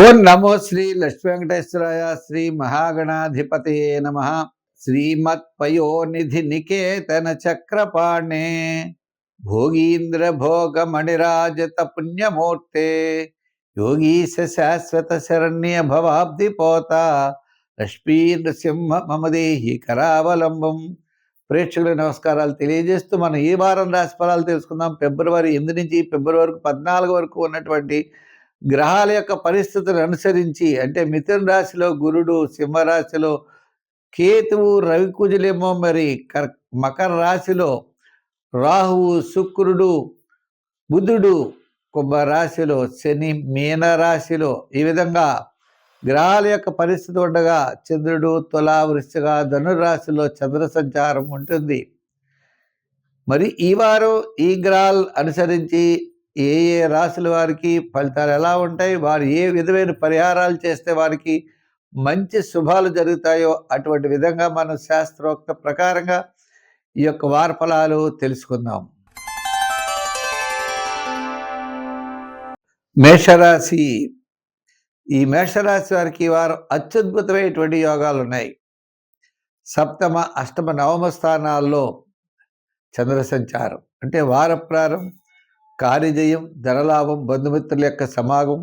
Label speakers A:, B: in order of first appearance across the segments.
A: ఓం నమో శ్రీ లక్ష్మీ వెంకటేశ్వరాయ శ్రీ మహాగణాధిపతయే నమ. శ్రీమత్పయోనిధి నికేతన చక్రపాణే భోగీంద్ర భోగమణిరాజత పుణ్యమూర్తే యోగీశ శాశ్వత శరణ్య భవాబ్ది పోత లక్ష్మీ నృసింహ మమదేహి కరావలంబం. ప్రేక్షకుల నమస్కారాలు తెలియజేస్తూ మనం ఈ వారం రాశి ఫలాలు తెలుసుకుందాం. ఫిబ్రవరి 8 నుంచి ఫిబ్రవరి 14 వరకు ఉన్నటువంటి గ్రహాల యొక్క పరిస్థితులను అనుసరించి, అంటే మిథున రాశిలో గురుడు, సింహరాశిలో కేతువు, రవికుజులేమో మరి మకర రాశిలో రాహువు, శుక్రుడు, బుధుడు, కుంభరాశిలో శని, మీన రాశిలో ఈ విధంగా గ్రహాల యొక్క పరిస్థితి ఉండగా చంద్రుడు తుల, వృశ్చిక, ధనురాశిలో చంద్ర సంచారం ఉంటుంది. మరి ఈ వారం ఈ గ్రహాలు అనుసరించి ఏ ఏ రాశుల వారికి ఫలితాలు ఎలా ఉంటాయి, వారు ఏ విధమైన పరిహారాలు చేస్తే వారికి మంచి శుభాలు జరుగుతాయో అటువంటి విధంగా మనం శాస్త్రోక్త ప్రకారంగా ఈ యొక్క వార ఫలాలు తెలుసుకుందాం. మేషరాశి. ఈ మేషరాశి వారికి వారు అత్యద్భుతమైనటువంటి యోగాలు ఉన్నాయి. సప్తమ, అష్టమ, నవమ స్థానాల్లో చంద్ర సంచారం అంటే వార ప్రారంభం, కార్యజయం, ధనలాభం, బంధుమిత్రుల యొక్క సమాగం.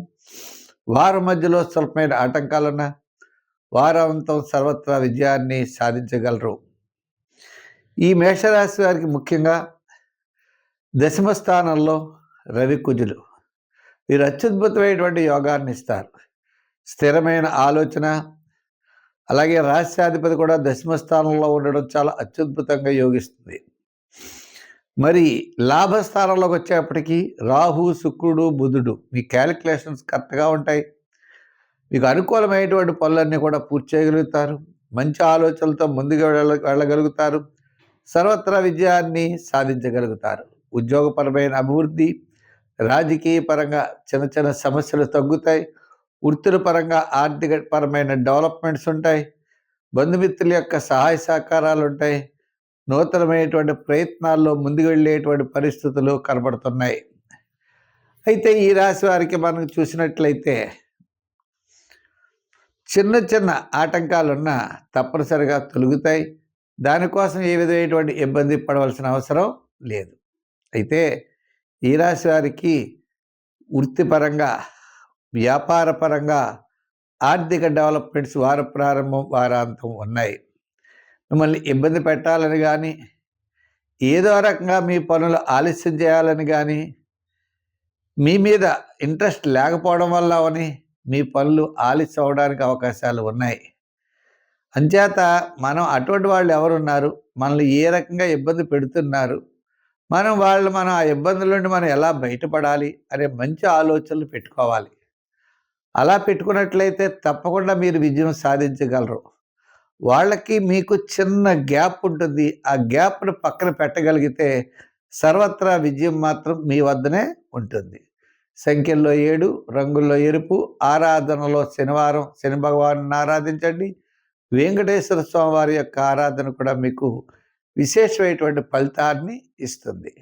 A: వారం మధ్యలో స్వల్పమైన ఆటంకాలున్న వారాంతం సర్వత్రా విజయాన్ని సాధించగలరు. ఈ మేషరాశి వారికి ముఖ్యంగా దశమ స్థానంలో రవి, కుజులు వీరు అత్యద్భుతమైనటువంటి యోగాన్ని ఇస్తారు. స్థిరమైన ఆలోచన, అలాగే రాష్ట్రాధిపతి కూడా దశమ స్థానంలో ఉండడం చాలా అత్యద్భుతంగా యోగిస్తుంది. మరి లాభస్థానంలోకి వచ్చేప్పటికీ రాహు, శుక్రుడు, బుధుడు మీ క్యాలిక్యులేషన్స్ కరెక్ట్గా ఉంటాయి. మీకు అనుకూలమైనటువంటి పనులన్నీ కూడా పూర్తి చేయగలుగుతారు. మంచి ఆలోచనలతో ముందుకు వెళ్ళగలుగుతారు. సర్వత్రా విజయాన్ని సాధించగలుగుతారు. ఉద్యోగపరమైన అభివృద్ధి, రాజకీయ పరంగా చిన్న చిన్న సమస్యలు తగ్గుతాయి. వృత్తుల పరంగా ఆర్థిక పరమైన డెవలప్మెంట్స్ ఉంటాయి. బంధుమిత్రుల యొక్క సహాయ సహకారాలు ఉంటాయి. నూతనమైనటువంటి ప్రయత్నాల్లో ముందుకు వెళ్ళేటువంటి పరిస్థితులు కనబడుతున్నాయి. అయితే ఈ రాశి వారికి మనం చూసినట్లయితే చిన్న చిన్న ఆటంకాలున్నా తప్పనిసరిగా తొలుగుతాయి. దానికోసం ఏ విధమైనటువంటి ఇబ్బంది పడవలసిన అవసరం లేదు. అయితే ఈ రాశి వారికి వృత్తిపరంగా, వ్యాపారపరంగా ఆర్థిక డెవలప్మెంట్స్ వార ప్రారంభం, వారాంతం ఉన్నాయి. మిమ్మల్ని ఇబ్బంది పెట్టాలని కానీ, ఏదో రకంగా మీ పనులు ఆలస్యం చేయాలని కానీ, మీ మీద ఇంట్రెస్ట్ లేకపోవడం వల్ల అని మీ పనులు ఆలస్యం అవడానికి అవకాశాలు ఉన్నాయి. అంచేత మనం అటువంటి వాళ్ళు ఎవరున్నారు, మనల్ని ఏ రకంగా ఇబ్బంది పెడుతున్నారు, మనం ఆ ఇబ్బందుల నుండి మనం ఎలా బయటపడాలి అనే మంచి ఆలోచనలు పెట్టుకోవాలి. అలా పెట్టుకున్నట్లయితే తప్పకుండా మీరు విజయం సాధించగలరు. వాళ్ళకి మీకు చిన్న గ్యాప్ ఉంటుంది. ఆ గ్యాప్ను పక్కన పెట్టగలిగితే సర్వత్రా విజయం మాత్రం మీ వద్దనే ఉంటుంది. సంఖ్యల్లో 7, రంగుల్లో ఎరుపు. ఆరాధనలో శనివారం శని భగవాను ఆరాధించండి. వెంకటేశ్వర స్వామి వారి యొక్క ఆరాధన కూడా మీకు విశేషమైనటువంటి ఫలితాన్ని ఇస్తుంది.